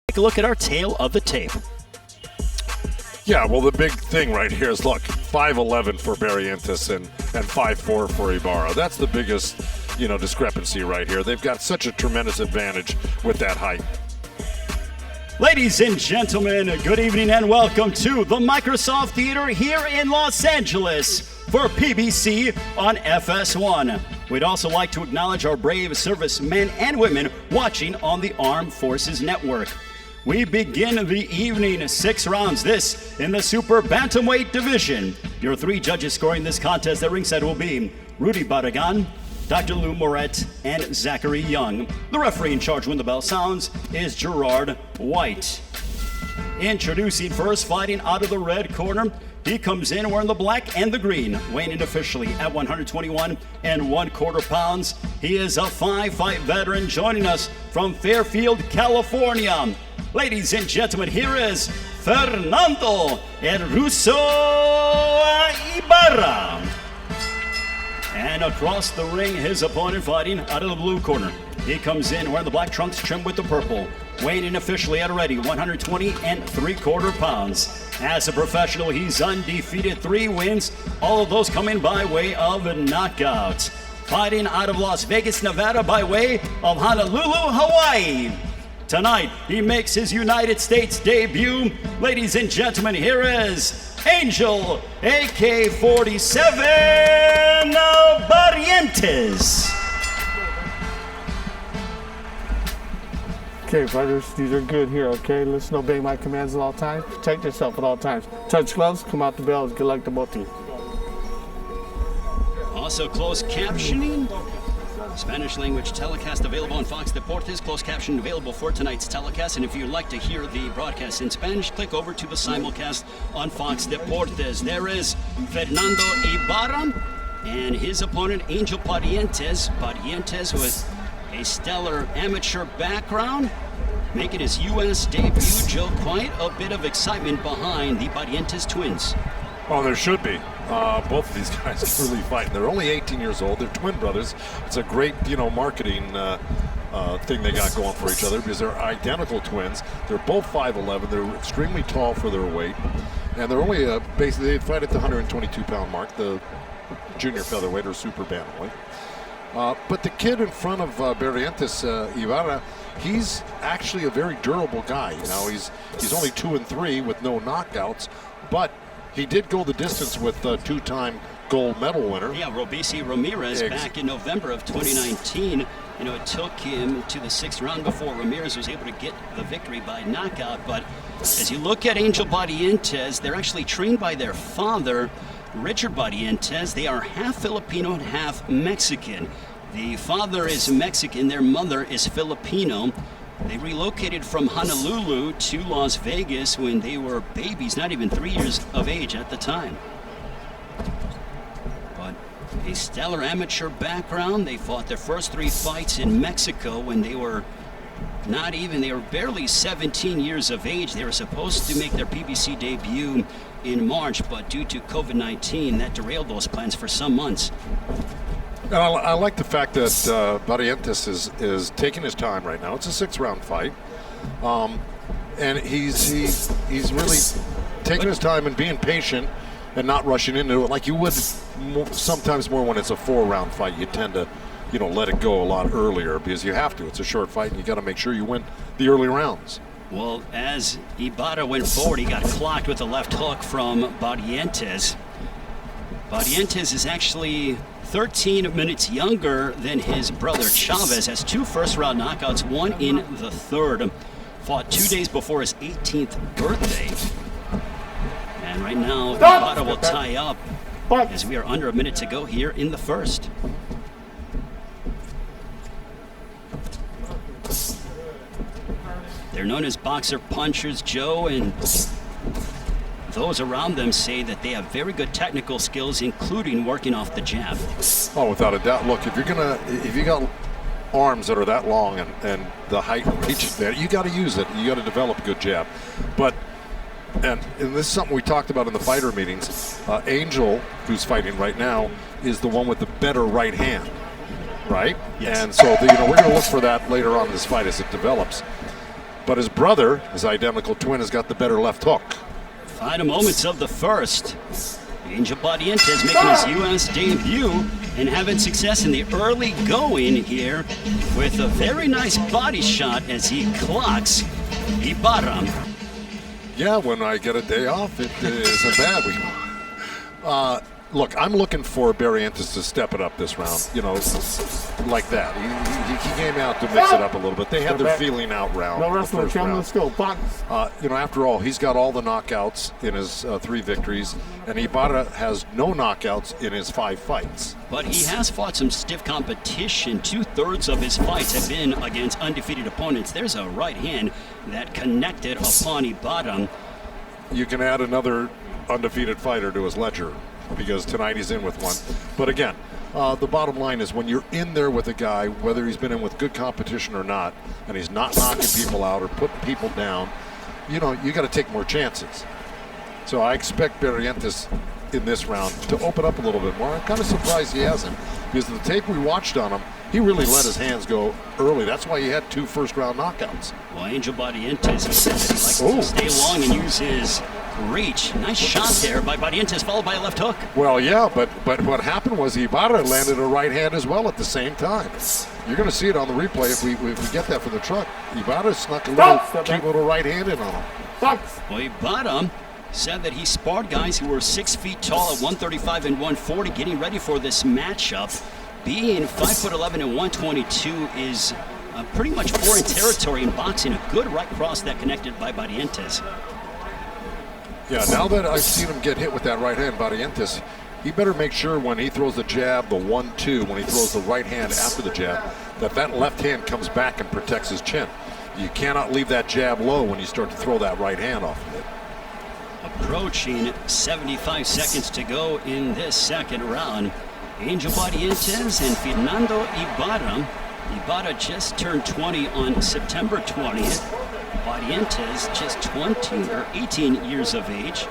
Take a look at our tail of the tape. Yeah, well, the big thing right here is, look, 5'11 for Barrientes and 5'4 for Ibarra. That's the biggest, discrepancy right here. They've got such a tremendous advantage with that height. Ladies and gentlemen, good evening and welcome to the Microsoft Theater here in Los Angeles for PBC on FS1. We'd also like to acknowledge our brave servicemen and women watching on the Armed Forces Network. We begin the evening 6 rounds, this in the Super Bantamweight division. Your 3 judges scoring this contest at ringside will be Rudy Barragan, Dr. Lou Moret, and Zachary Young. The referee in charge when the bell sounds is Gerard White. Introducing first, fighting out of the red corner. He comes in wearing the black and the green, weighing in officially at 121 1/4 pounds. He is a 5-fight veteran joining us from Fairfield, California. Ladies and gentlemen, here is Fernando El Ruso Ibarra. And across the ring, his opponent fighting out of the blue corner. He comes in wearing the black trunks trimmed with the purple, weighing in officially at already 120 3/4 pounds. As a professional, he's undefeated, 3 wins, all of those coming by way of knockouts. Fighting out of Las Vegas, Nevada by way of Honolulu, Hawaii. Tonight, he makes his United States debut. Ladies and gentlemen, here is Angel, AK-47 Barrientes. Okay, fighters, these are good here, okay? Listen, obey my commands at all times. Protect yourself at all times. Touch gloves, come out the bells. Good luck to both of you. Also, closed captioning. Spanish language telecast available on Fox Deportes. Closed caption available for tonight's telecast. And if you'd like to hear the broadcast in Spanish, click over to the simulcast on Fox Deportes. There is Fernando Ibarra and his opponent, Angel Barrientes. Barrientes with a stellar amateur background, making his U.S. debut. Joe, quite a bit of excitement behind the Barrientes twins. Oh, there should be. Both of these guys are really fighting. They're only 18 years old. They're twin brothers. It's a great, marketing thing they got going for each other because they're identical twins. They're both 5'11". They're extremely tall for their weight. And they're only basically, they fight at the 122-pound mark, the junior featherweight or super bantamweight. But the kid in front of Barrientes, Ibarra, he's actually a very durable guy. He's only 2-3 with no knockouts, but he did go the distance with two-time gold medal winner. Yeah, Robesi Ramirez back in November of 2019. It took him to the 6th round before Ramirez was able to get the victory by knockout. But as you look at Angel Barrientes, they're actually trained by their father, Richard Barrientes. They are half Filipino and half Mexican. The father is Mexican, their mother is Filipino. They relocated from Honolulu to Las Vegas when they were babies, not even 3 years of age at the time. But a stellar amateur background. They fought their first 3 fights in Mexico when they were they were barely 17 years of age. They were supposed to make their PBC debut in March, but due to COVID-19, that derailed those plans for some months. And I like the fact that Barrientes is taking his time right now. It's a 6-round fight, and he's really taking his time and being patient and not rushing into it like you would sometimes more when it's a 4-round fight. You tend to, let it go a lot earlier because you have to. It's a short fight, and you got to make sure you win the early rounds. Well, as Ibarra went forward, he got clocked with a left hook from Barrientes. Barrientes is actually 13 minutes younger than his brother Chavez, has 2 first-round knockouts, 1 in the 3rd. Fought 2 days before his 18th birthday. And right now, Ibarra will tie up as we are under a minute to go here in the 1st. They're known as boxer punchers, Joe, and those around them say that they have very good technical skills, including working off the jab. Oh, without a doubt. Look, if you got arms that are that long and the height and reach that, you got to use it. You got to develop a good jab. And this is something we talked about in the fighter meetings. Angel, who's fighting right now, is the one with the better right hand, right? Yes. And so we're going to look for that later on in this fight as it develops. But his brother, his identical twin, has got the better left hook. Final moments of the first. Angel Barrientes making his U.S. debut and having success in the early going here with a very nice body shot as he clocks Ibarra. Yeah, when I get a day off, it isn't bad. Look, I'm looking for Barrientes to step it up this round, you know, like that. He came out to mix it up a little bit. They had their feeling out round. No wrestling, Kim. Let's go. Box. You know, after all, he's got all the knockouts in his 3 victories, and Ibarra has no knockouts in his 5 fights. But he has fought some stiff competition. 2/3 of his fights have been against undefeated opponents. There's a right hand that connected upon Ibarra. You can add another undefeated fighter to his ledger, because tonight he's in with one. But again, the bottom line is when you're in there with a guy, whether he's been in with good competition or not, and he's not knocking people out or putting people down, you know, you got to take more chances. So I expect Barrientes in this round to open up a little bit more. I'm kind of surprised he hasn't, because the tape we watched on him, he really let his hands go early. That's why he had 2 first-round knockouts. Well, Angel Barrientes, he said that he likes to stay long and use his reach. Nice shot there by Barrientes, followed by a left hook. Well, yeah, but what happened was Ibarra landed a right hand as well at the same time. You're going to see it on the replay if we get that from the truck. Ibarra snuck a cute little right hand in on him. Well, Ibarra said that he sparred guys who were 6 feet tall at 135 and 140, getting ready for this matchup. Being 5'11" and 122 is pretty much foreign territory in boxing. A good right cross that connected by Barrientes. Yeah, now that I've seen him get hit with that right hand, Barrientes, he better make sure when he throws the jab, the 1-2, when he throws the right hand after the jab, that left hand comes back and protects his chin. You cannot leave that jab low when you start to throw that right hand off of it. Approaching 75 seconds to go in this second round. Angel Barrientes and Fernando Ibarra. Ibarra just turned 20 on September 20th. Barrientes just 20 or 18 years of age.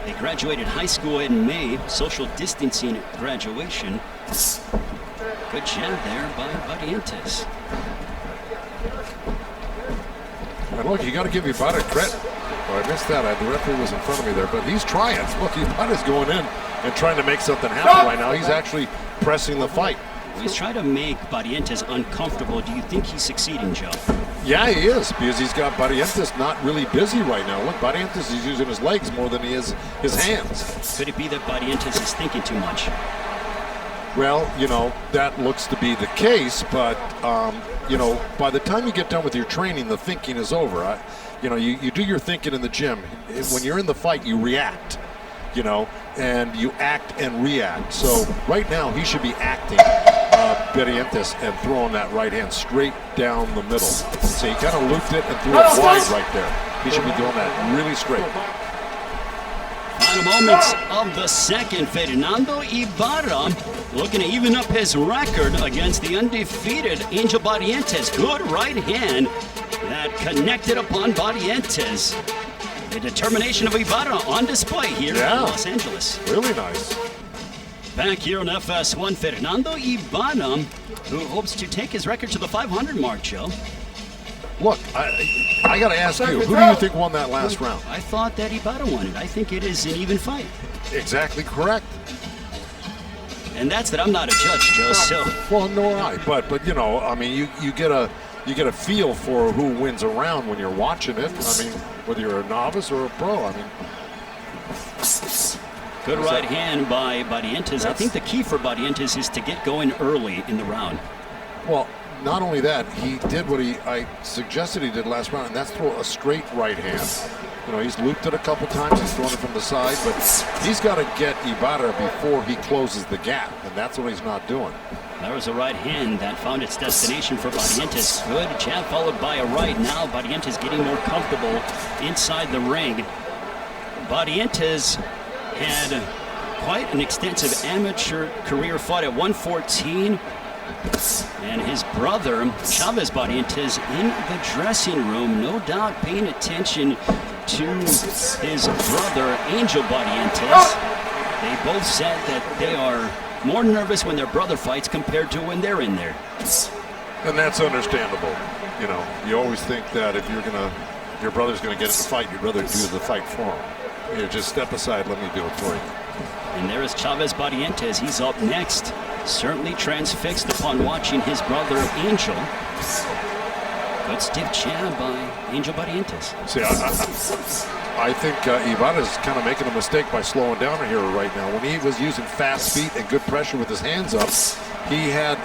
They graduated high school in May, social distancing graduation. Good jab there by Barrientes. And look, you got to give Ibarra credit. Oh, I missed that. The referee was in front of me there, but he's trying. Look, Ibarra's going in and trying to make something happen right now. He's actually pressing the fight. He's trying to make Barrientes uncomfortable. Do you think he's succeeding, Joe? Yeah, he is, because he's got Barrientes not really busy right now. Look, Barrientes is using his legs more than he is his hands. Could it be that Barrientes is thinking too much? Well, you know, that looks to be the case, but, you know, by the time you get done with your training, the thinking is over. You know, you do your thinking in the gym. When you're in the fight, you react, you know, and you act and react. So right now, he should be acting, Barrientes, and throwing that right hand straight down the middle. So he kind of looped it and threw it wide right there. He should be doing that really straight. Final moments of the second. Fernando Ibarra looking to even up his record against the undefeated Angel Barrientes. Good right hand that connected upon Barrientes. The determination of Ibarra on display here in Los Angeles. Really nice. Back here on FS1, Fernando Ibarra, who hopes to take his record to the 500 mark, Joe. Look, I got to ask you, who do you think won that last round? I thought that Ibarra won it. I think it is an even fight. Exactly correct. And that's that I'm not a judge, Joe, so. Well, nor I. But you know, I mean, you get a feel for who wins a round when you're watching it. I mean, whether you're a novice or a pro, I mean. Good right hand by Barrientes. I think the key for Barrientes is to get going early in the round. Well, not only that, he did what I suggested he did last round, and that's throw a straight right hand. You know, he's looped it a couple times, he's thrown it from the side, but he's got to get Ibarra before he closes the gap, and that's what he's not doing. There was a right hand that found its destination for Barrientes. Good jab followed by a right. Now Barrientes getting more comfortable inside the ring. Barrientes had quite an extensive amateur career, fought at 114. And his brother, Chavez Barrientes, in the dressing room, no doubt paying attention to his brother, Angel Barrientes. They both said that they are more nervous when their brother fights compared to when they're in there. And that's understandable. You know, you always think that if your brother's gonna get in the fight, you'd rather do the fight for him. Here, just step aside, let me do it for you. And there is Chavez Barrientes. He's up next. Certainly transfixed upon watching his brother Angel. Good stiff jab by Angel Barrientes. See, I think Ivan is kind of making a mistake by slowing down here right now. When he was using fast feet and good pressure with his hands up, he had,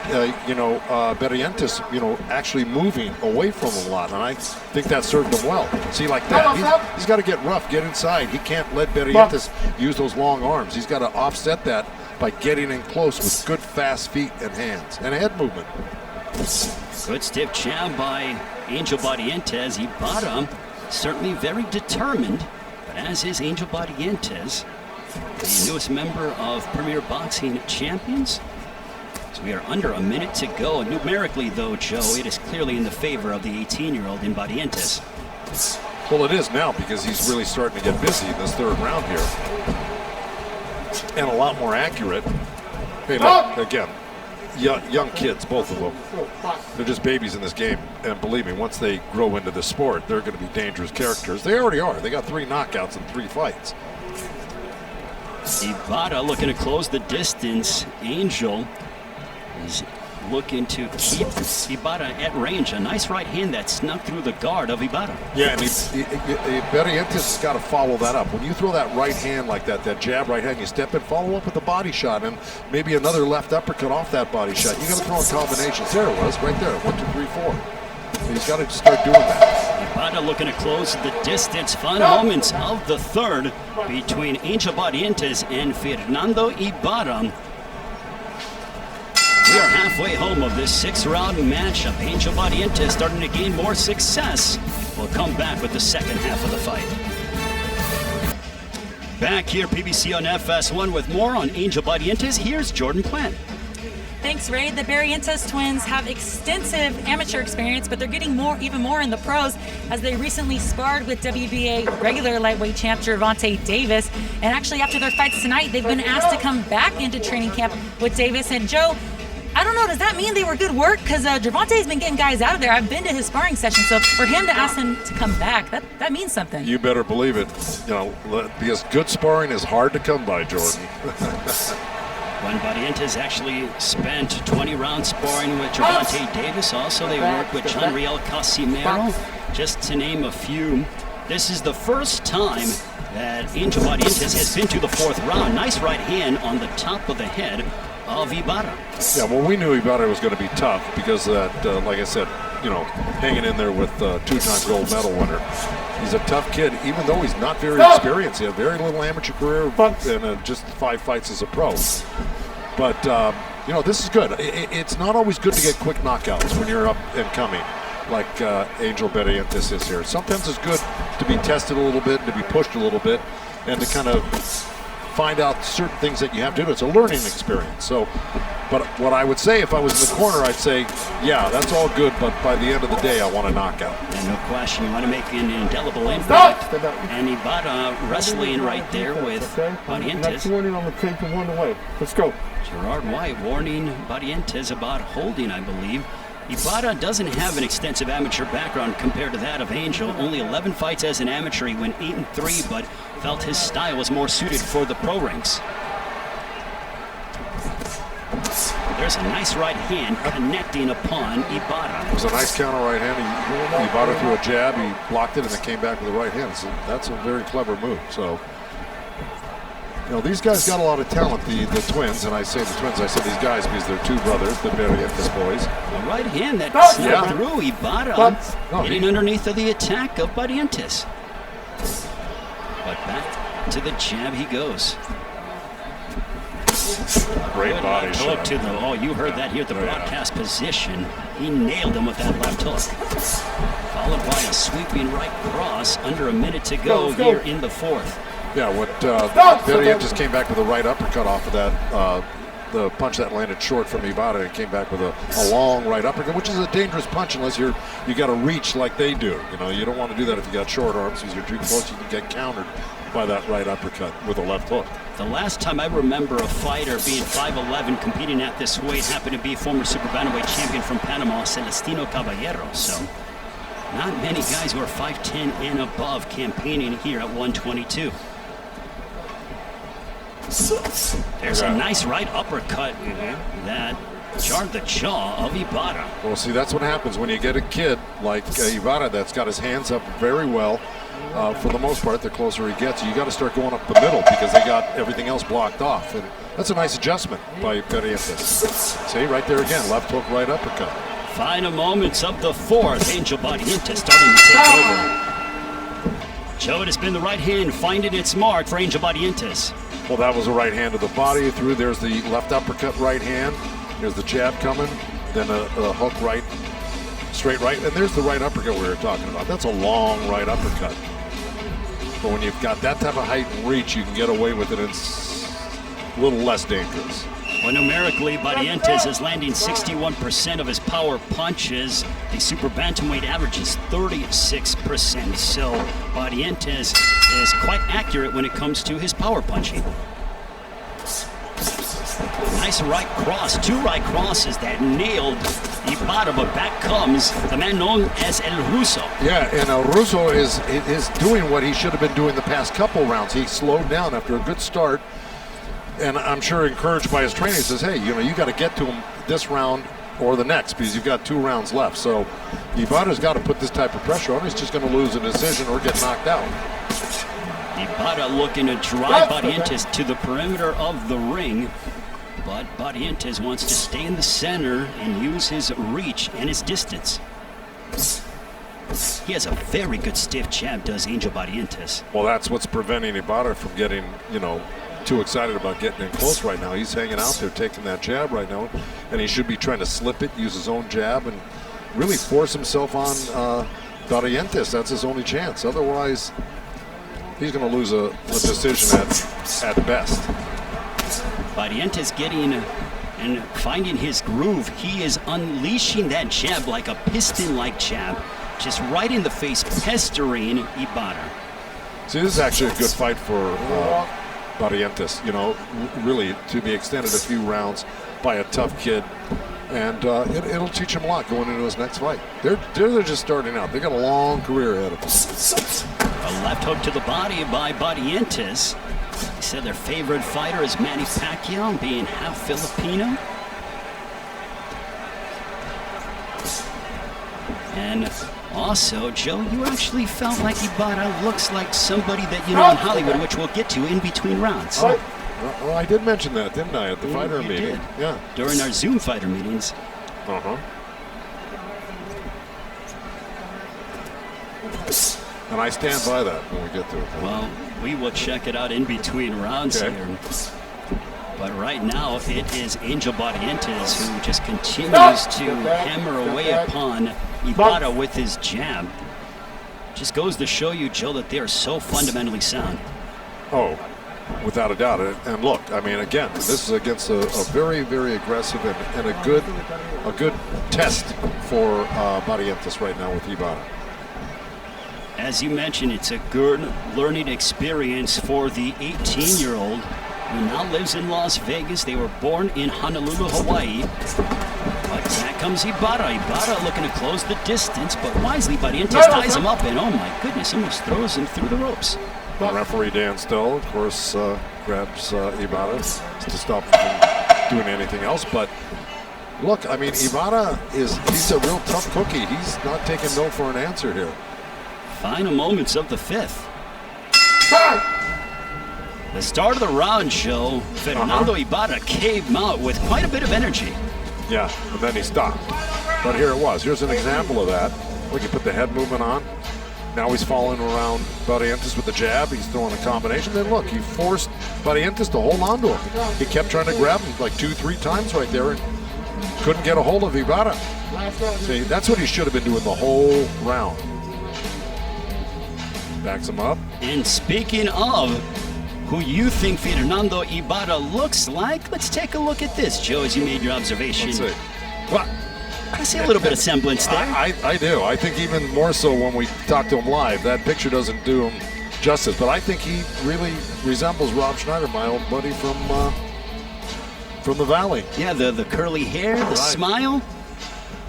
Barrientes, actually moving away from him a lot, and I think that served him well. See, like that, he's got to get rough, get inside. He can't let Barrientes use those long arms. He's got to offset that by getting in close with good fast feet and hands and head movement. Good stiff jab by Angel Barrientes. Ibarra certainly very determined, but as is Angel Barrientes, the newest member of Premier Boxing Champions. So we are under a minute to go. Numerically, though, Joe, it is clearly in the favor of the 18-year-old in Barrientes. Well, it is now because he's really starting to get busy in this third round here. And a lot more accurate. Hey, look, again, young kids, both of them. They're just babies in this game. And believe me, once they grow into the sport, they're going to be dangerous characters. They already are. They got 3 knockouts in 3 fights. Ibarra looking to close the distance. Angel is looking to keep Ibarra at range. A nice right hand that snuck through the guard of Ibarra. Yeah, and Barrientes has got to follow that up. When you throw that right hand like that jab right hand, you step in, follow up with a body shot, and maybe another left uppercut off that body shot. You got to throw in combinations. There it was, right there. 1, 2, 3, 4. He's got to start doing that. Ibarra looking to close the distance. Final moments of the third between Angel Barrientes and Fernando Ibarra. We are halfway home of this 6-round matchup. Angel Barrientes starting to gain more success. We'll come back with the second half of the fight. Back here, PBC on FS1 with more on Angel Barrientes. Here's Jordan Plant. Thanks, Ray. The Barrientes twins have extensive amateur experience, but they're getting even more in the pros as they recently sparred with WBA regular lightweight champ Gervonta Davis. And actually, after their fights tonight, they've been asked to come back into training camp with Davis. And Joe, I don't know, does that mean they were good work? Because Gervonta's been getting guys out of there. I've been to his sparring session, so for him to ask him to come back, that means something. You better believe it. Because good sparring is hard to come by, Jordan. When Barrientes actually spent 20 rounds sparring with Gervonta Davis. Also, they worked with Janriel Casimero, just to name a few. This is the first time that Angel Barrientes has been to the 4th round. Nice right hand on the top of the head of Ibarra. Yeah, well, we knew Ibarra was going to be tough because that, like I said, hanging in there with 2-time gold medal winner. He's a tough kid, even though he's not very experienced. He had a very little amateur career and just 5 fights as a pro. But, this is good. It's not always good to get quick knockouts when you're up and coming, like Angel Barrientes is here. Sometimes it's good to be tested a little bit and to be pushed a little bit and to kind of find out certain things that you have to do. It's a learning experience. So, but what I would say if I was in the corner, I'd say, yeah, that's all good, but by the end of the day, I want a knockout. And no question, you want to make an indelible impact. And Ibarra wrestling right there with Barrientes. Next warning, I'm going to take the one away. Let's go. Gerard White warning Barrientes about holding, I believe. Ibarra doesn't have an extensive amateur background compared to that of Angel. Only 11 fights as an amateur. He went 8-3, but felt his style was more suited for the pro ranks. There's a nice right hand connecting upon Ibarra. It was a nice counter right hand. Ibarra threw a jab, he blocked it, and then came back with the right hand. So that's a very clever move. So, these guys got a lot of talent, the twins, and I say the twins, I say these guys because they're 2 brothers, the Barrientes boys. The right hand that snuck through Ibarra, getting underneath of the attack of Barrientes. But back to the jab he goes. Great body shot. To the, you heard that here at the broadcast position. He nailed him with that left hook. Followed by a sweeping right cross. Under a minute to go here in the 4th. Yeah, Barrientes came back with a right uppercut off of that, the punch that landed short from Ibarra, and came back with a long right uppercut, which is a dangerous punch unless you got to reach like they do. You don't want to do that if you got short arms, because you're too close, you can get countered by that right uppercut with a left hook. The last time I remember a fighter being 5'11", competing at this weight happened to be former super bantamweight champion from Panama, Celestino Caballero. So not many guys who are 5'10" and above campaigning here at 122. There's a nice right uppercut that jarred the jaw of Ibarra. Well, see, that's what happens when you get a kid like Ibarra that's got his hands up very well. For the most part, the closer he gets, you got to start going up the middle because they got everything else blocked off. And that's a nice adjustment by Barrientes. See, right there again, left hook, right uppercut. Final moments of the fourth. Angel Barrientes starting to take over. Joe, it has been the right hand finding its mark for Angel Barrientes. Well, that was a right hand to the body. Through there's the left uppercut, right hand. There's the jab coming, then a hook right, straight right, and there's the right uppercut we were talking about. That's a long right uppercut. But when you've got that type of height and reach, you can get away with it. It's a little less dangerous. Well, numerically, Barrientes is landing 61% of his power punches. The super bantamweight average is 36%. So Barrientes is quite accurate when it comes to his power punching. Nice right cross, two right crosses that nailed Ibarra, but back comes the man known as El Ruso. Yeah, and El Ruso is doing what he should have been doing the past couple rounds. He slowed down after a good start, and I'm sure encouraged by his training, he says, hey, you got to get to him this round or the next because you've got 2 rounds left. So Ibarra's got to put this type of pressure on. He's just going to lose a decision or get knocked out. Ibarra looking to drive Barrientes to the perimeter of the ring. But Barrientes wants to stay in the center and use his reach and his distance. He has a very good stiff jab, does Angel Barrientes. Well, that's what's preventing Ibarra from getting, too excited about getting in close right now. He's hanging out there, taking that jab right now, and he should be trying to slip it, use his own jab, and really force himself on Barrientes. That's his only chance. Otherwise, he's going to lose a decision at best. Barrientes getting and finding his groove. He is unleashing that jab like a piston-like jab, just right in the face, pestering Ibarra. See, this is actually a good fight for Barrientes, really to be extended a few rounds by a tough kid. And it'll teach him a lot going into his next fight. They're just starting out. They got a long career ahead of them. A left hook to the body by Barrientes. They said their favorite fighter is Manny Pacquiao, being half Filipino. And also, Joe, you actually felt like Ibarra looks like somebody that you know in Hollywood, which we'll get to in between rounds. Oh, well, I did mention that, didn't I, at the fighter You meeting? did. Yeah. During our Zoom fighter meetings. Uh-huh. And I stand by that when we get to it. Well, we will check it out in between rounds here. But right now, it is Angel Barrientes who just continues to hammer away upon Ibarra with his jab. Just goes to show you, Joe, that they are so fundamentally sound. Oh, without a doubt. And look, I mean, again, this is against a very, very aggressive and a good test for Barrientes right now with Ibarra. As you mentioned, it's a good learning experience for the 18-year-old who now lives in Las Vegas. They were born in Honolulu, Hawaii. But back comes Ibarra. Ibarra looking to close the distance, but wisely Barrientes ties him up, and oh my goodness, almost throws him through the ropes. The referee Dan Stoll, of course, grabs Ibarra to stop him from doing anything else. But look, I mean, Ibarra he's a real tough cookie. He's not taking no for an answer here. Final moments of the fifth. The start of the round, Joe, Fernando Ibarra came out with quite a bit of energy. Yeah, and then he stopped. But here it was. Here's an example of that. Look, he put the head movement on. Now he's following around Barrientes with the jab. He's throwing a combination. Then look, he forced Barrientes to hold on to him. He kept trying to grab him like 2-3 times right there and couldn't get a hold of Ibarra. See, that's what he should have been doing the whole round. Backs him up. And speaking of who you think Fernando Ibarra looks like, let's take a look at this, Joe, as you made your observation. Let's see. Well, I see a little bit of semblance there. I do. I think even more so when we talk to him live. That picture doesn't do him justice. But I think he really resembles Rob Schneider, my old buddy from the Valley. Yeah, the curly hair, the smile.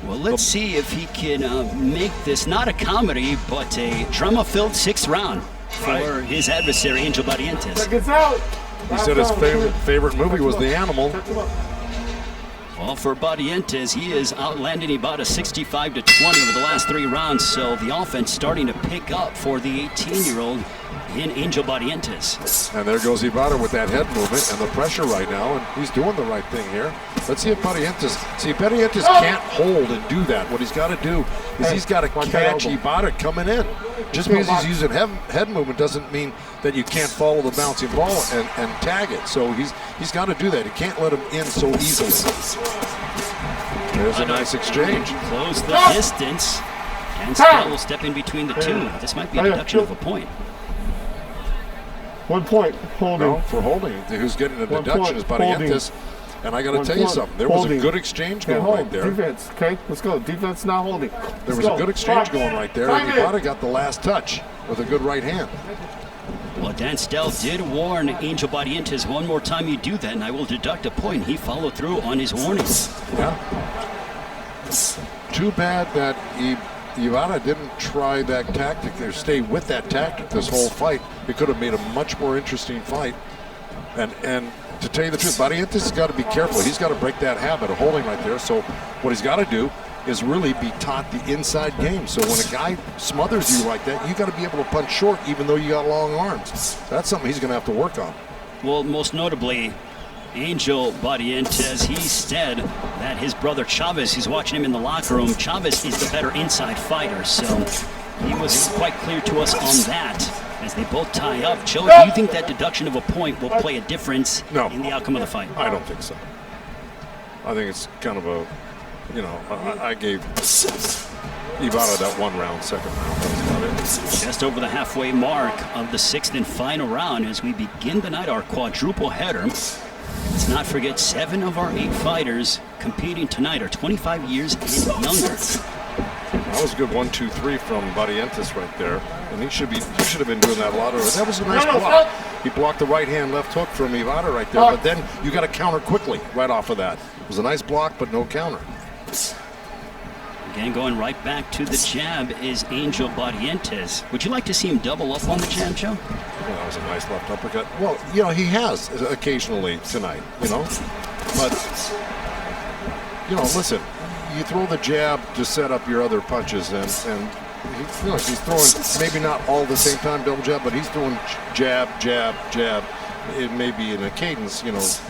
Well, let's see if he can make this not a comedy, but a drama-filled 6th round for his adversary, Angel Barrientes. Seconds out. He said his favorite movie was The Animal. Well, for Barrientes, he is outlanding Ibarra 65-20 over the last 3 rounds, so the offense starting to pick up for the 18-year-old in Angel Barrientes. And there goes Ibarra with that head movement and the pressure right now, and he's doing the right thing here. Let's see if Barrientes can't hold and do that. What he's got to do is he's got to catch Ibarra coming in. Just because he's using head movement doesn't mean that you can't follow the bouncing ball and tag it. So he's got to do that. He can't let him in so easily. There's a nice exchange. Close the distance, and Stell will step in between the two. This might be a deduction of a point. 1 point, holding. No, for holding. Who's getting a deduction is Barrientes. And I got to tell you something. There was a good exchange going right there. Defense, okay? Let's go. Defense not holding. There was a good exchange going right there. And Ibarra got the last touch with a good right hand. Well, Dan Stell did warn Angel Barrientes, one more time you do that, and I will deduct a point. He followed through on his warnings. Yeah. Too bad that Ibarra didn't try that tactic or stay with that tactic this whole fight. It could have made a much more interesting fight. And to tell you the truth, Barrientes has got to be careful. He's got to break that habit of holding right there. So what he's got to do is really be taught the inside game. So when a guy smothers you like that, you got to be able to punch short even though you got long arms. That's something he's going to have to work on. Well, most notably, Angel Barrientes, he said that his brother Chavez, he's watching him in the locker room, Chavez is the better inside fighter. So he was quite clear to us on that as they both tie up. Joe, do you think that deduction of a point will play a difference in the outcome of the fight? I don't think so. I think it's kind of a, I gave Ibarra that 1 round, 2nd round. That's about it. Just over the halfway mark of the 6th and final round as we begin tonight our quadruple header. Let's not forget 7 of our 8 fighters competing tonight are 25 years and younger. That was a good 1, 2, 3 from Barrientes right there, and he should have been doing that a lot earlier. That was a nice block. He blocked the right hand, left hook from Ibarra right there, but then you got to counter quickly right off of that. It was a nice block, but no counter. Again, going right back to the jab is Angel Barrientes. Would you like to see him double up on the jab, Joe? Well, that was a nice left uppercut. Well, he has occasionally tonight, but listen. You throw the jab to set up your other punches, and he's throwing maybe not all at the same time, double jab, but he's throwing jab, jab, jab. It may be in a cadence,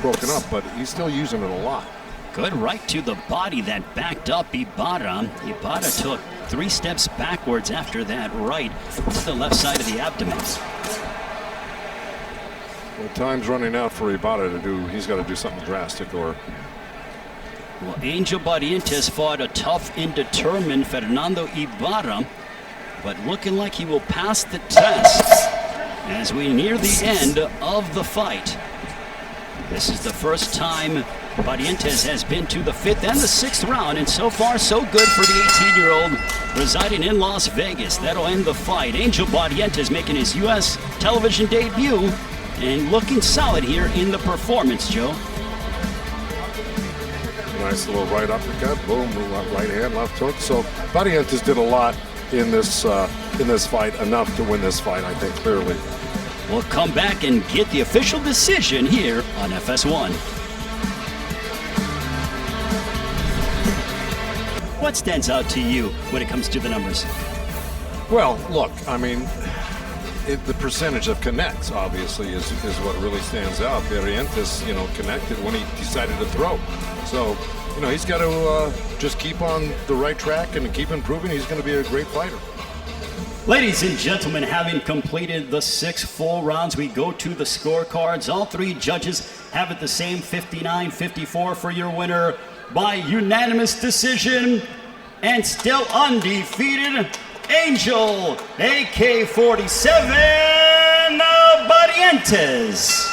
broken up, but he's still using it a lot. Good right to the body that backed up Ibarra. Ibarra took 3 steps backwards after that right to the left side of the abdomen. Well, time's running out for Ibarra to do. He's got to do something drastic or. Well, Angel Barrientes fought a tough and determined Fernando Ibarra, but looking like he will pass the test as we near the end of the fight. This is the first time Barrientes has been to the 5th and the 6th round, and so far so good for the 18-year-old residing in Las Vegas. That'll end the fight. Angel Barrientes making his U.S. television debut and looking solid here in the performance, Joe. Nice little right uppercut, boom, right hand, left hook. So Barrientes did a lot in this fight, enough to win this fight, I think, clearly. We'll come back and get the official decision here on FS1. What stands out to you when it comes to the numbers? Well, look, I mean, the percentage of connects, obviously, is what really stands out. Barrientes, connected when he decided to throw. So, he's got to just keep on the right track and keep improving. He's going to be a great fighter. Ladies and gentlemen, having completed the 6 full rounds, we go to the scorecards. All 3 judges have it the same, 59-54 for your winner by unanimous decision, and still undefeated, Angel AK-47 Barrientes.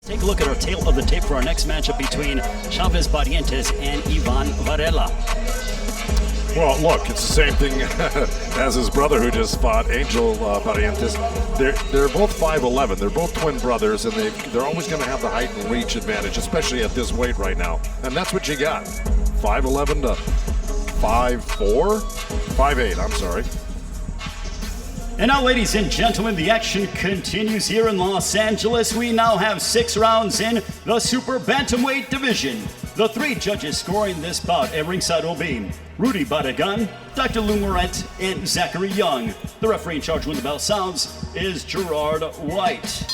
Take a look at our tail of the tape for our next matchup between Chavez Barrientes and Ivan Varela. Well, look, it's the same thing as his brother who just fought, Angel Barrientes. They're both 5'11". They're both twin brothers, and they're always going to have the height and reach advantage, especially at this weight right now. And that's what you got. 5'11" to 5'4", 5'8", I'm sorry. And now, ladies and gentlemen, the action continues here in Los Angeles. We now have 6 rounds in the super bantamweight division. The 3 judges scoring this bout at ringside will be Rudy Barragan, Dr. Lou Morant, and Zachary Young. The referee in charge when the bell sounds is Gerard White.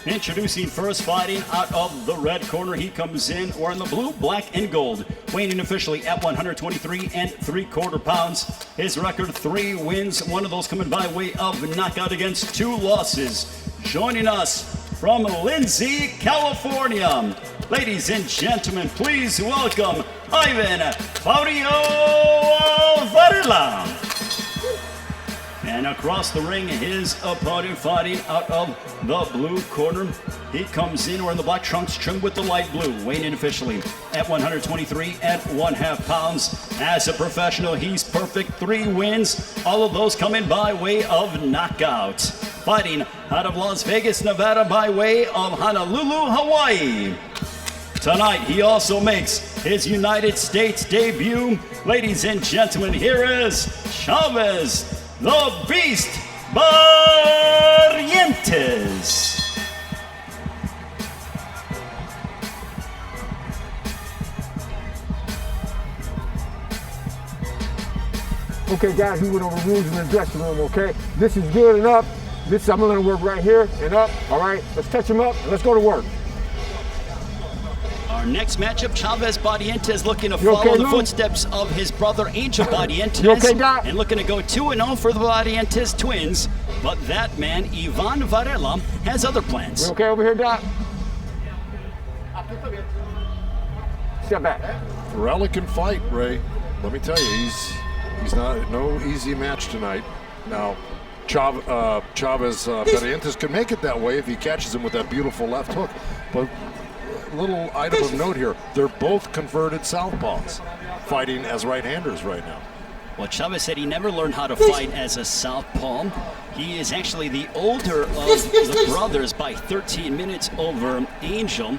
Introducing first, fighting out of the red corner, he comes in wearing the blue, black, and gold, weighing in officially at 123 3/4 pounds. His record 3 wins, one of those coming by way of knockout against 2 losses. Joining us from Lindsay, California, ladies and gentlemen, please welcome Ivan Varela. And across the ring, his opponent fighting out of the blue corner. He comes in wearing the black trunks trimmed with the light blue, weighing in officially at 123 1/2 pounds. As a professional, he's perfect, 3 wins, all of those coming by way of knockout. Fighting out of Las Vegas, Nevada by way of Honolulu, Hawaii. Tonight, he also makes his United States debut. Ladies and gentlemen, here is Chavez, the Beast Barrientes. Okay, guys, we went over rules in the dressing room, okay? This is good and up. This, I'm gonna work right here and up, all right? Let's touch him up and let's go to work. Our next matchup, Chavez Barrientes looking to follow the footsteps of his brother Angel Barrientes. You okay, Doc? And looking to go 2-0 for the Barrientes twins. But that man, Ivan Varela, has other plans. You okay over here, Doc? Step back. Varela can fight, Ray. Let me tell you, he's not no easy match tonight. Now, Chavez Barrientes can make it that way if he catches him with that beautiful left hook. But little item of note here, they're both converted southpaws, fighting as right-handers right now. Well, Chavez said he never learned how to fight as a southpaw. He is actually the older of the brothers by 13 minutes over Angel.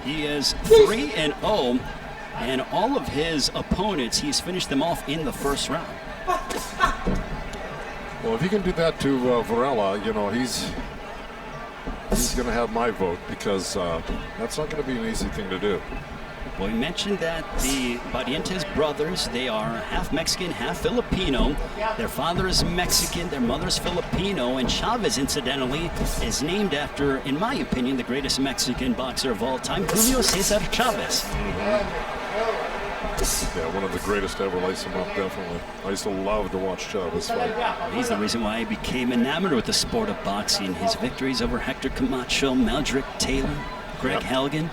He is 3-0, and all of his opponents, he's finished them off in the first round. Well, if he can do that to Varela, you know, he's going to have my vote, because that's not going to be an easy thing to do. Well, we mentioned that the Barrientes brothers, they are half Mexican, half Filipino. Their father is Mexican, their mother's Filipino, and Chavez, incidentally, is named after, in my opinion, the greatest Mexican boxer of all time, Julio Cesar Chavez. Yeah, one of the greatest ever. Lace him up, definitely. I used to love to watch Chavez fight. He's the reason why I became enamored with the sport of boxing. His victories over Hector Camacho, Meldrick Taylor, Greg Helgen.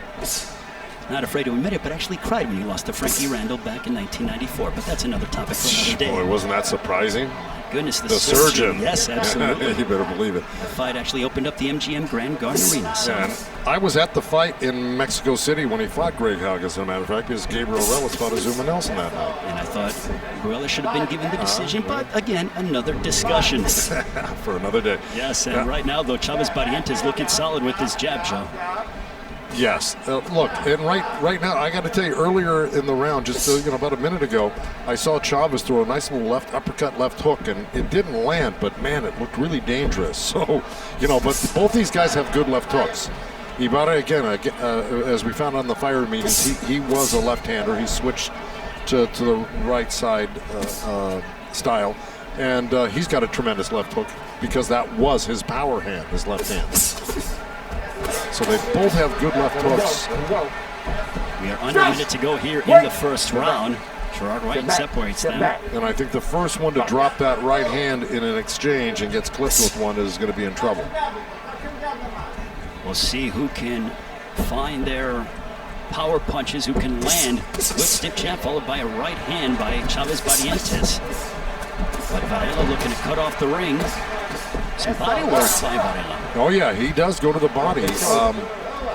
Not afraid to admit it, but actually cried when he lost to Frankie Randall back in 1994. But that's another topic for another day. Boy, wasn't that surprising? Goodness, the surgeon. Yes, absolutely. You better believe it. The fight actually opened up the MGM Grand Garden Arena. So. And I was at the fight in Mexico City when he fought Greg Helgen, as a matter of fact, because Gabriel Relis fought Azuma Nelson that night. And I thought Varela should have been given the decision, but again, another discussion. For another day. Yes, and right now, though, Chavez Barrientes looking solid with his jab, Joe. Yes. Look, and right now, I got to tell you, earlier in the round, just about a minute ago, I saw Chavez throw a nice little left uppercut, left hook, and it didn't land, but man, it looked really dangerous. So, but both these guys have good left hooks. Ibarra, again, as we found on the fire meetings, he was a left-hander. He switched to the right side style, and he's got a tremendous left hook because that was his power hand, his left hand. So they both have good left hooks. We are under a minute to go here in the first round. Gerard White separates them. And I think the first one to drop that right hand in an exchange and gets clipped with one is going to be in trouble. We'll see who can find their power punches, who can land with stiff jab, followed by a right hand by Chavez Barrientes. But Varela looking to cut off the ring. Some body work by Varela. Oh yeah, he does go to the body.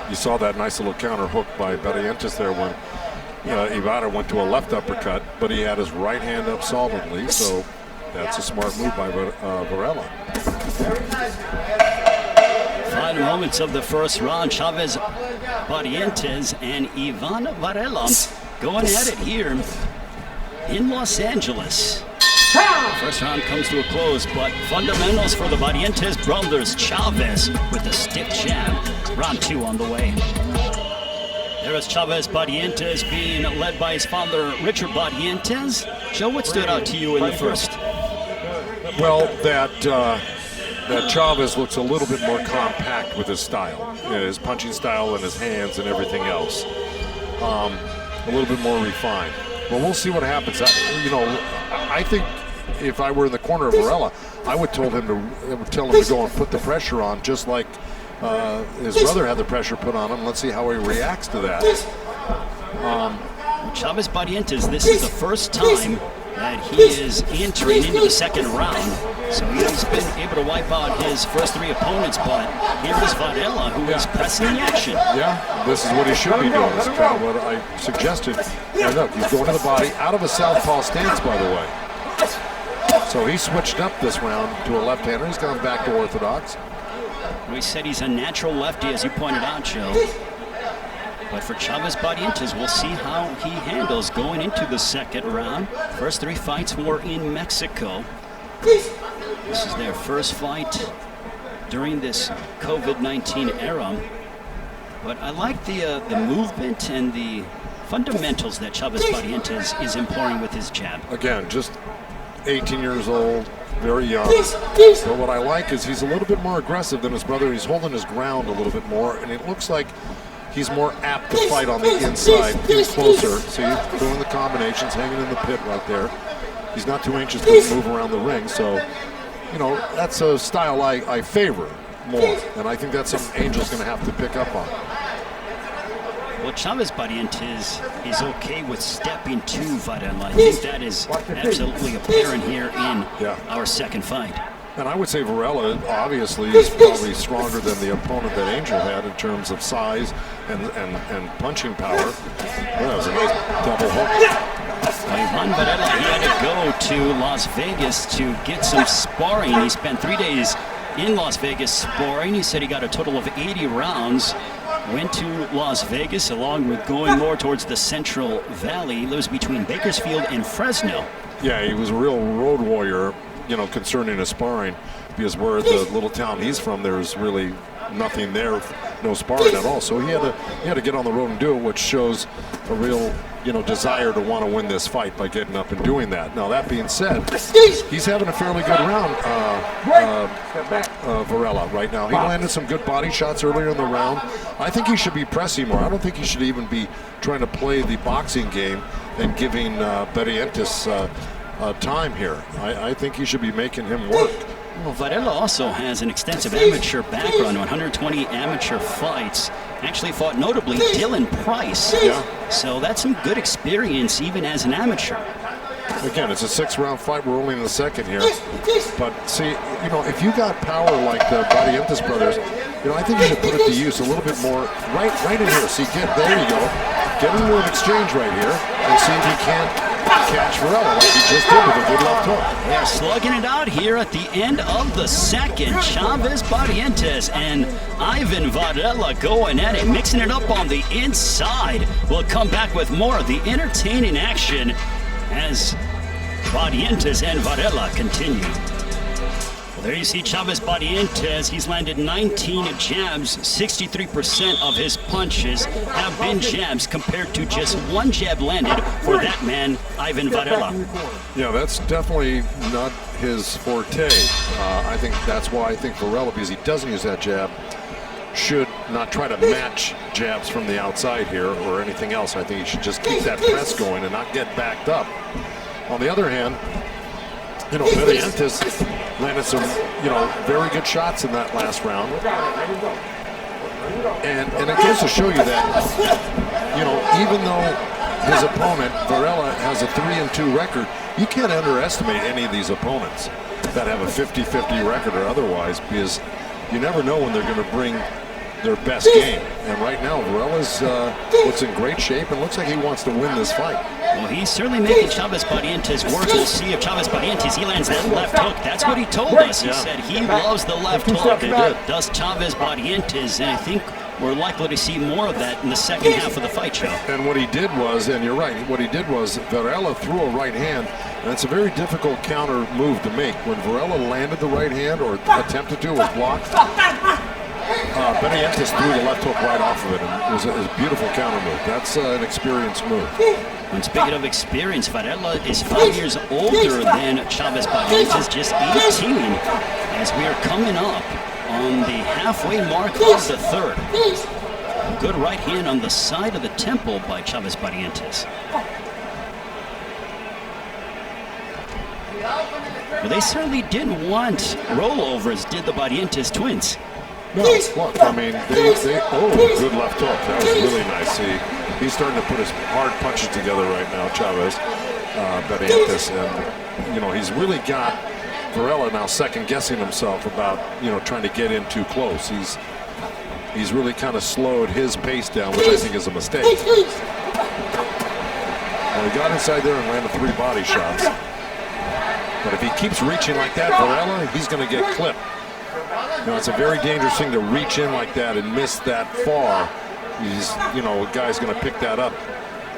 You saw that nice little counter hook by Barrientes there when Ibarra went to a left uppercut, but he had his right hand up solidly, so that's a smart move by Varela. Final moments of the first round. Chavez Barrientes and Ivan Varela going at it here in Los Angeles. First round comes to a close, but fundamentals for the Barrientes brothers. Chavez with the stiff jab. Round 2 on the way. There is Chavez Barrientes being led by his father, Richard Barrientes. Joe, what stood out to you in the first? Well, that Chavez looks a little bit more compact with his style, his punching style and his hands and everything else. A little bit more refined. Well, we'll see what happens. I think if I were in the corner of Varela, I would tell him to go and put the pressure on, just like his brother had the pressure put on him. Let's see how he reacts to that. Chavez Barrientes, this is the first time that he is entering into the second round. So he's been able to wipe out his first 3 opponents, but here is Varela, who is pressing the action. Yeah, this is what he should be doing. This is kind of what I suggested. And look, he's going to the body, out of a southpaw stance, by the way. So he switched up this round to a left-hander. He's gone back to orthodox. We said he's a natural lefty, as you pointed out, Joe. But for Chavez Barrientes, we'll see how he handles going into the second round. First 3 fights were in Mexico. This is their first fight during this COVID-19 era. But I like the movement and the fundamentals that Chavez Barrientes is employing with his jab. Again, just 18 years old, very young. But what I like is he's a little bit more aggressive than his brother. He's holding his ground a little bit more, and it looks like he's more apt to fight on the inside. He's closer. See, doing the combinations, hanging in the pit right there. He's not too anxious to move around the ring. So, that's a style I favor more. And I think that's something Angel's going to have to pick up on. Well, Chavez Barrientes is okay with stepping to Varela. I think that is absolutely apparent here in our second fight. And I would say Varela obviously is probably stronger than the opponent that Angel had in terms of size and punching power. That was a nice double hook. Ivan Varela, he had to go to Las Vegas to get some sparring. He spent 3 days in Las Vegas sparring. He said he got a total of 80 rounds. Went to Las Vegas along with going more towards the Central Valley. He lives between Bakersfield and Fresno. Yeah, he was a real road warrior, concerning his sparring, because where the little town he's from, there's really nothing there, no sparring at all. So he had to get on the road and do it, which shows a real desire to want to win this fight by getting up and doing that. Now, that being said, he's having a fairly good round, Varela, right now. He landed some good body shots earlier in the round. I think he should be pressing more. I don't think he should even be trying to play the boxing game and giving Barrientes time here. I think he should be making him work. Well, Varela also has an extensive amateur background, 120 amateur fights. Actually fought notably Dylan Price. Yeah. So that's some good experience even as an amateur. Again, it's a 6-round fight. We're only in the second here. But see, if you got power like the Barrientes brothers, I think you should put it to use a little bit more right in here. See, there you go. Get into an exchange right here and see if he can't catch Varela like he just did with a good left hook. They're slugging it out here at the end of the second. Chavez Barrientes and Ivan Varela going at it, mixing it up on the inside. We'll come back with more of the entertaining action as Barrientes and Varela continue. Well, there you see Chavez Barrientes. He's landed 19 jabs. 63% of his punches have been jabs compared to just 1 jab landed for that man, Ivan Varela. Yeah, that's definitely not his forte. I think that's why I think Varela, because he doesn't use that jab, should not try to match jabs from the outside here or anything else. I think he should just keep that press going and not get backed up. On the other hand, Barrientes landed some, very good shots in that last round. And it goes to show you that, even though his opponent, Varela, has a 3-2 record, you can't underestimate any of these opponents that have a 50-50 record or otherwise, because you never know when they're going to bring their best game. And right now, Varela's looks in great shape and looks like he wants to win this fight. Well, he's certainly making Chavez Barrientes work. We'll see if Chavez Barrientes, he lands that left hook. That's what he told us. He said he loves the left hook. Does Chavez Barrientes, and I think we're likely to see more of that in the second half of the fight, Joe. And what he did was, and you're right, what he did was Varela threw a right hand, and it's a very difficult counter move to make. When Varela landed the right hand or attempted to, was blocked. Barrientes threw the left hook right off of it, and it was a beautiful counter move. That's an experienced move. And speaking of experience, Varela is 5 years older than Chavez Barrientes, just 18, as we are coming up on the halfway mark of the third. A good right hand on the side of the temple by Chavez Barrientes. Well, they certainly didn't want rollovers, did the Barrientes twins. No, look, I mean, oh, good left hook. That was really nice. He's starting to put his hard punches together right now, Chavez Barrientes. And, you know, he's really got Varela now second-guessing himself about, you know, trying to get in too close. He's really kind of slowed his pace down, which I think is a mistake. Well, he got inside there and landed 3 body shots. But if he keeps reaching like that, Varela, he's going to get clipped. You know, it's a very dangerous thing to reach in like that and miss that far. You know, a guy's going to pick that up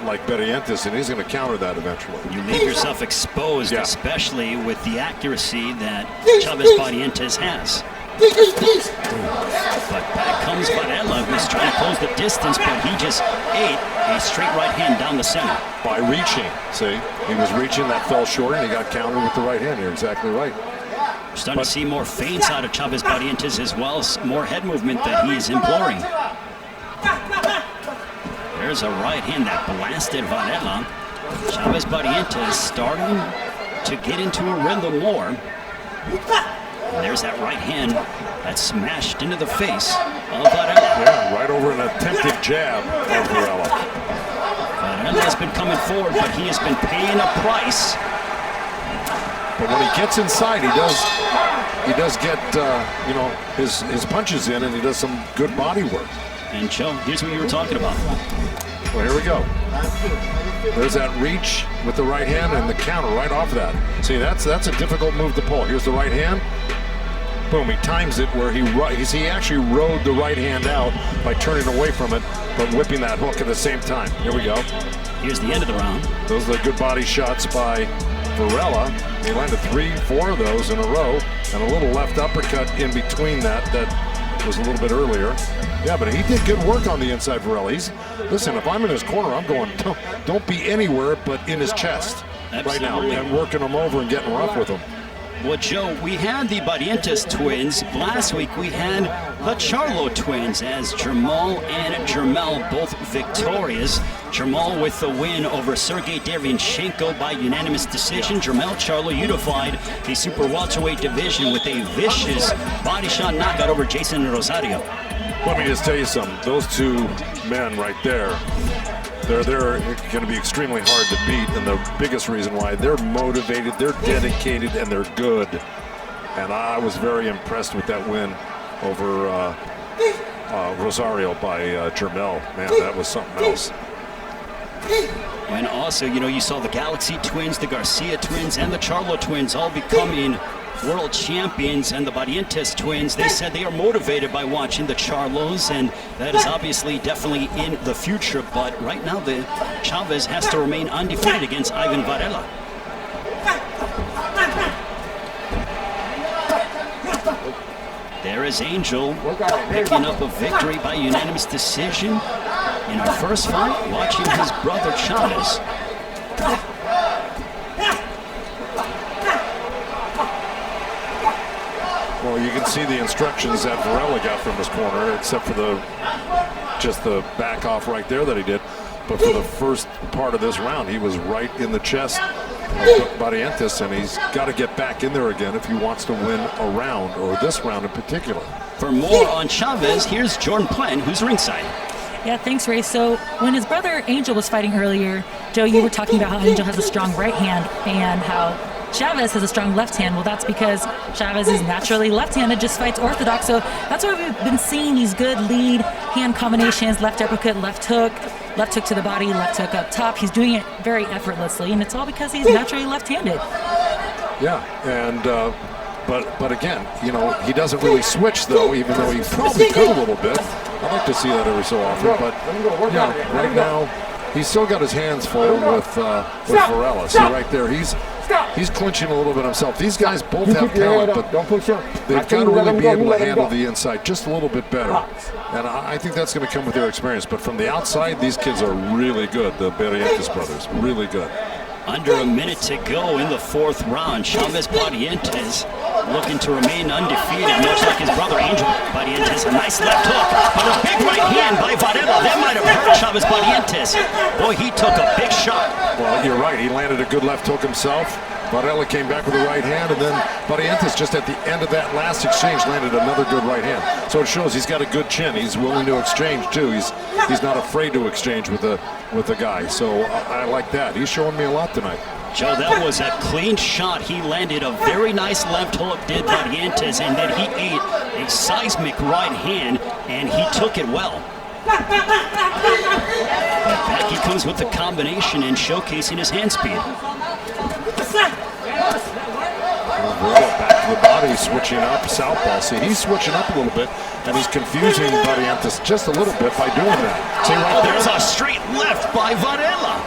like Barrientes, and he's going to counter that eventually. You leave yourself exposed, especially with the accuracy that Chavez Barrientes has. But back comes Varela, who's trying to close the distance, but he just ate a straight right hand down the center. By reaching, see? He was reaching, that fell short, and he got countered with the right hand. You're exactly right. We're starting to see more feints out of Chavez Barrientes as well as more head movement that he is employing. There's a right hand that blasted Varela. Chavez Barrientes starting to get into a rhythm more. And there's that right hand that smashed into the face of Varela. Yeah, right over an attempted jab of Varela. Varela has been coming forward, but he has been paying a price. But when he gets inside, he does get you know, his punches in, and he does some good body work. And Joe, here's what you were talking about. Well, here we go. There's that reach with the right hand and the counter right off that. See, that's a difficult move to pull. Here's the right hand. Boom, he times it where he actually rode the right hand out by turning away from it, but whipping that hook at the same time. Here we go. Here's the end of the round. Those are the good body shots by Varela. He landed 3-4 of those in a row, and a little left uppercut in between that was a little bit earlier. Yeah, but he did good work on the inside, Varela. Listen, if I'm in his corner, I'm going, don't be anywhere but in his chest. Absolutely. Right now, and working him over and getting rough with him. Well, Joe, we had the Barrientes twins. Last week we had the Charlo twins as Jermall and Jermel both victorious. Jermall with the win over Sergey Derevyanchenko by unanimous decision. Jermel Charlo unified the super welterweight division with a vicious body shot knockout over Jason Rosario. Let me just tell you something. Those two men right there, they're going to be extremely hard to beat, and the biggest reason why, they're motivated, they're dedicated, and they're good. And I was very impressed with that win over Rosario by Jermel. Man, that was something else. And also, you know, you saw the Galaxy twins, the Garcia twins, and the Charlo twins all becoming world champions, and the Barrientes twins, they said they are motivated by watching the Charlos, and that is obviously definitely in the future, but right now the Chavez has to remain undefeated against Ivan Varela. There is Angel picking up a victory by unanimous decision in our first fight, watching his brother Chavez. Well, you can see the instructions that Varela got from his corner, except for just the back off right there that he did. But for the first part of this round, he was right in the chest of Barrientes, and he's got to get back in there again if he wants to win a round, or this round in particular. For more on Chavez, here's Jordan Plen, who's ringside. Yeah, thanks, Ray. So when his brother Angel was fighting earlier, Joe, you were talking about how Angel has a strong right hand and how Chavez has a strong left hand. Well, that's because Chavez is naturally left-handed, just fights orthodox. So that's why we've been seeing these good lead hand combinations, left uppercut, left hook to the body, left hook up top. He's doing it very effortlessly, and it's all because he's naturally left-handed. Yeah, and but again, you know, he doesn't really switch though, even though he probably could a little bit. I'd like to see that every so often, but yeah, right now he's still got his hands full with Varela. See right there, he's clinching a little bit himself. These guys both have talent, but they've got to really be able to handle the inside just a little bit better. And I think that's going to come with their experience. But from the outside, these kids are really good, the Barrientes brothers, really good. Under a minute to go in the fourth round. Chavez Barrientes looking to remain undefeated, much like his brother Angel Barrientes. A nice left hook, but a big right hand by Varela. That might have hurt Chavez Barrientes. Boy, he took a big shot. Well, you're right. He landed a good left hook himself. Varela came back with a right hand, and then Barrientes just at the end of that last exchange landed another good right hand. So it shows he's got a good chin. He's willing to exchange too. He's not afraid to exchange with the guy. So I like that. He's showing me a lot tonight. Joe, that was a clean shot. He landed a very nice left hook, did Barrientes, and then he ate a seismic right hand, and he took it well. But back he comes with the combination and showcasing his hand speed. Varela back to the body, switching up, southpaw. See, he's switching up a little bit, and he's confusing Barrientes just a little bit by doing that. See right there? There's a straight left by Varela.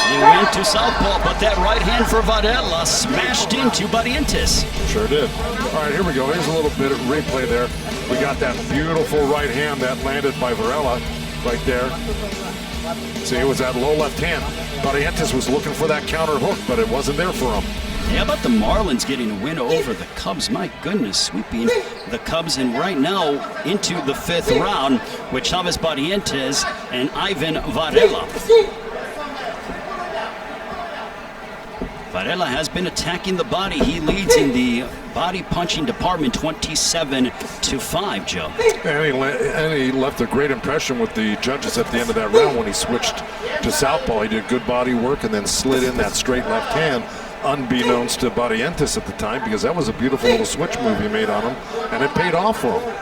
He went to southpaw, but that right hand for Varela smashed into Barrientes. Sure did. All right, here we go. Here's a little bit of replay there. We got that beautiful right hand that landed by Varela right there. See, it was that low left hand. Barrientes was looking for that counter hook, but it wasn't there for him. Yeah, but the Marlins getting a win over the Cubs. My goodness, sweeping the Cubs. And right now into the fifth round with Chavez Barrientes and Ivan Varela. Varela has been attacking the body. He leads in the body punching department 27-5, Joe. And he left a great impression with the judges at the end of that round when he switched to southpaw. He did good body work and then slid in that straight left hand, unbeknownst to Barrientes at the time, because that was a beautiful little switch move he made on him, and it paid off for him.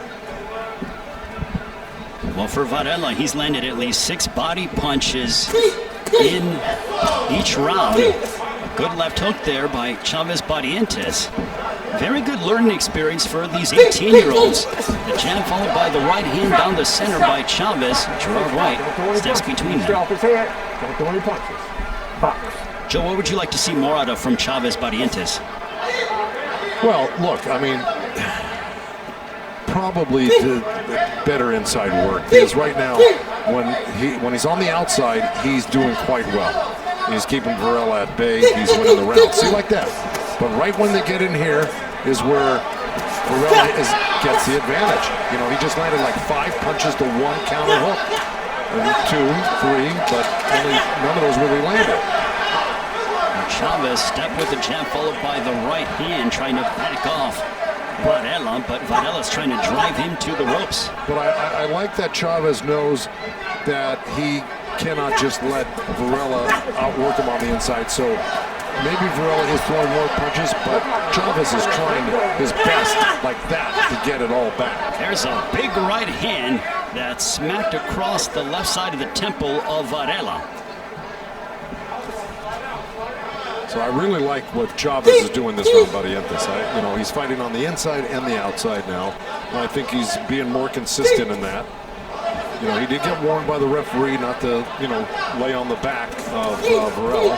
Well, for Varela, he's landed at least 6 body punches in each round. Good left hook there by Chavez Barrientes. Very good learning experience for these 18-year-olds. The jab followed by the right hand down the center by Chavez. Gerard White steps between them. Joe, what would you like to see more out of from Chavez Barrientes? Well, look, I mean, probably the better inside work, because right now when he's on the outside, he's doing quite well. He's keeping Varela at bay. He's winning the round. See, like that. But right when they get in here is where Varela gets the advantage. You know, he just landed like 5 punches to 1 counter hook. And 2, 3, but only none of those really landed. Chavez stepped with the jab followed by the right hand, trying to back off Varela, but Varela's trying to drive him to the ropes. But I like that Chavez knows that he cannot just let Varela outwork him on the inside. So maybe Varela is throwing more punches, but Chavez is trying his best like that to get it all back. There's a big right hand that smacked across the left side of the temple of Varela. So I really like what Chavez is doing this round, Barrientes. You know, he's fighting on the inside and the outside now. And I think he's being more consistent in that. You know, he did get warned by the referee not to, you know, lay on the back of Varela.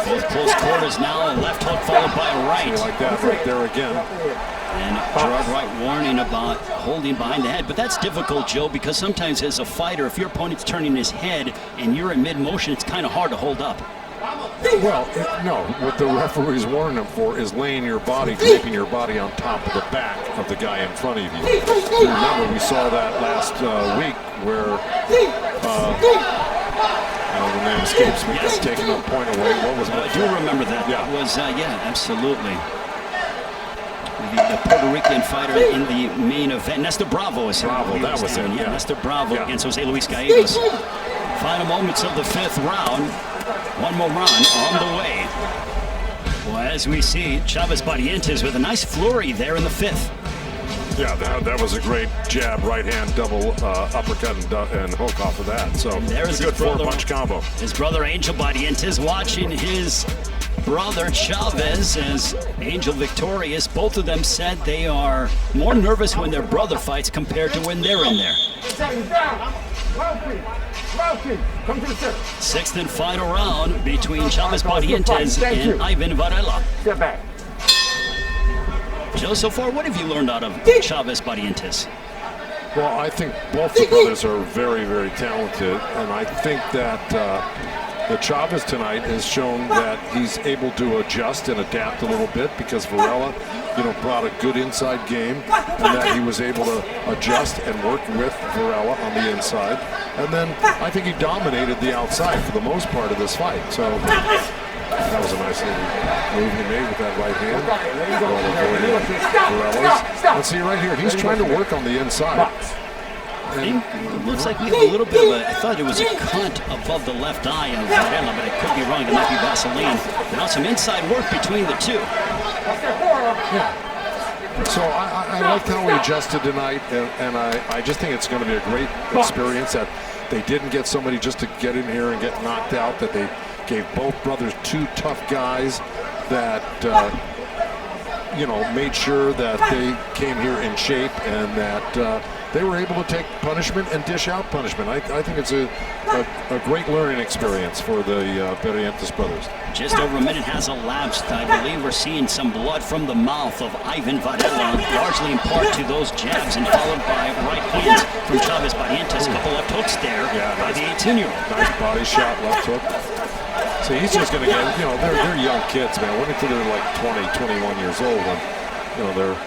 Both close quarters now, a left hook followed by a right. See, like that right there again. And Gerard White warning about holding behind the head. But that's difficult, Joe, because sometimes as a fighter, if your opponent's turning his head and you're in mid-motion, it's kind of hard to hold up. Well, no, what the referee's warning him for is laying your body, draping your body on top of the back of the guy in front of you. Remember, we saw that last week where, the name escapes me, yes, taking a point away. What was it? I do remember that. Yeah. That was, yeah, absolutely. The Puerto Rican fighter in the main event, Nestor Bravo. Bravo, that was it. Yeah, Nestor Bravo yeah. against Jose Luis Gallegos. Final moments of the fifth round. One more round on the way. Well, as we see, Chavez Barrientes with a nice flurry there in the 5th. Yeah, that was a great jab, right hand, double uppercut and hook off of that. So there's a good 4-punch combo. His brother Angel Barrientes watching his brother Chavez as Angel victorious. Both of them said they are more nervous when their brother fights compared to when they're in there. Come to the center. 6th and final round between Chavez Barrientes and Ivan Varela. Step back. Joe, so far, what have you learned out of Chavez Barrientes? Well, I think both the brothers are very, very talented, and I think that the Chavez tonight has shown that he's able to adjust and adapt a little bit because Varela, brought a good inside game, and that he was able to adjust and work with Varela on the inside. And then I think he dominated the outside for the most part of this fight. So that was a nice little move he made with that right hand. Let's see right here, he's trying to work on the inside. It looks like we have a little bit of a, I thought it was a cut above the left eye of Varela, but I could be wrong. It might be Vaseline. But now some inside work between the two. Yeah. So I liked how he adjusted tonight, and I just think it's going to be a great experience that they didn't get somebody just to get in here and get knocked out, that they gave both brothers 2 tough guys that, made sure that they came here in shape and that they were able to take punishment and dish out punishment. I think it's a great learning experience for the Barrientes brothers. Just over a minute has elapsed. I believe we're seeing some blood from the mouth of Ivan Varela, largely in part to those jabs and followed by right hands from Chavez Barrientes. A couple left hooks there by the 18-year-old. Nice body shot, left hook. So he's just going to get, they're young kids, man. Wait until they're like 20, 21 years old when, they're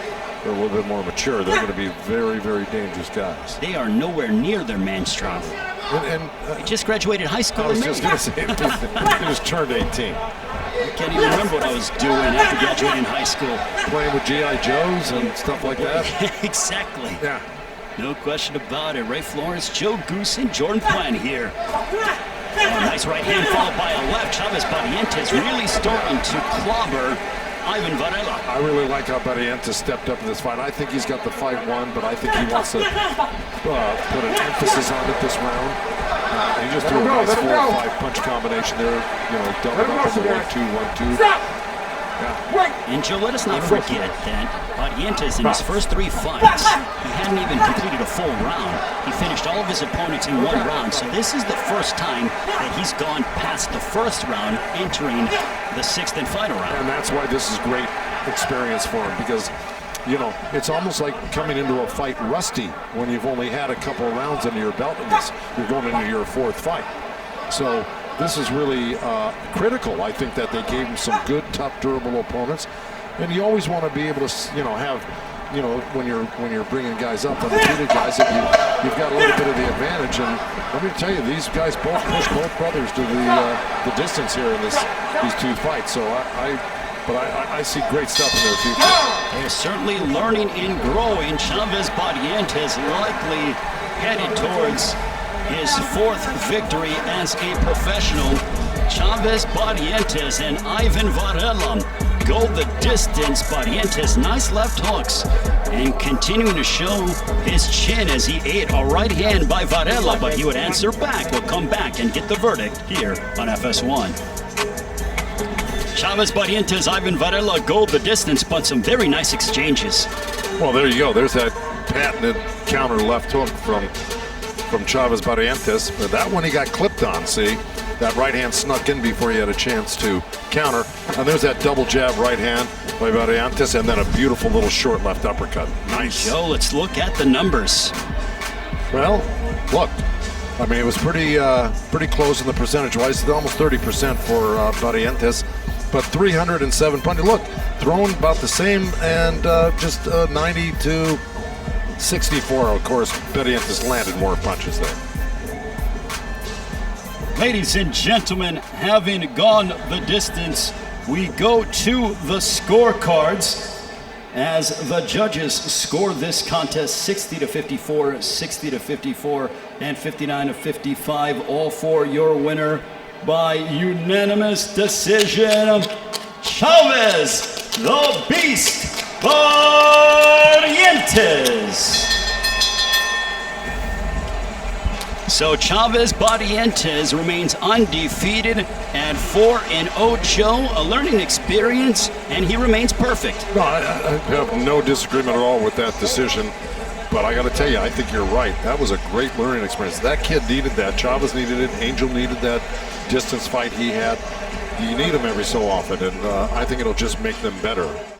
a little bit more mature. They're going to be very, very dangerous guys. They are nowhere near their man strength. They just graduated high school. I was just going to say, they just turned 18. I can't even remember what I was doing after graduating high school. Playing with G.I. Joes and stuff like that. Exactly. Yeah. No question about it. Ray Florence, Joe Goose, and Jordan Plan here. Nice right hand followed by a left. Chavez Barrientes really starting to clobber Ivan Varela. I really like how Barrientes stepped up in this fight. I think he's got the fight won, but I think he wants to put an emphasis on it this round. He just threw a nice 4 or 5 punch combination there. Doubled up in the 1-2, 1-2. And Joe, let us not forget that Barrientes in his first 3 fights, he hadn't even completed a full round. He finished all of his opponents in 1 round. So this is the first time that he's gone past the first round, entering the 6th and final round. And that's why this is great experience for him, because it's almost like coming into a fight rusty when you've only had a couple of rounds under your belt, and you're going into your 4th fight. So this is really critical. I think that they gave him some good, tough, durable opponents, and you always want to be able to, have, when you're bringing guys up, undefeated guys, that you've got a little bit of the advantage. And let me tell you, these guys both pushed both brothers to the distance here in these 2 fights. So I see great stuff in their future. They're certainly learning and growing. Chavez Barrientes likely headed towards his 4th victory as a professional. Chavez Barrientes and Ivan Varela go the distance. Barrientes, nice left hooks, and continuing to show his chin as he ate a right hand by Varela, but he would answer back. We'll come back and get the verdict here on FS1. Chavez Barrientes, Ivan Varela go the distance, but some very nice exchanges. Well, there you go. There's that patented counter left hook from Chavez Barrientes. But that one he got clipped on, see? That right hand snuck in before he had a chance to counter. And there's that double jab right hand by Barrientes, and then a beautiful little short left uppercut. Nice. Joe, let's look at the numbers. Well, look. I mean, it was pretty close in the percentage-wise. Almost 30% for Barrientes. But 307 punches. Look, thrown about the same, and just 90 to 64. Of course, Barrientes landed more punches there. Ladies and gentlemen, having gone the distance, we go to the scorecards as the judges score this contest 60 to 54, 60 to 54, and 59 to 55. All for your winner, by unanimous decision, Chavez, the Beast Barrientes. So Chavez Barrientes remains undefeated at 4-0. Joe, a learning experience, and he remains perfect. No, I have no disagreement at all with that decision. But I got to tell you, I think you're right. That was a great learning experience. That kid needed that. Chavez needed it. Angel needed that distance fight he had. You need them every so often, and I think it'll just make them better.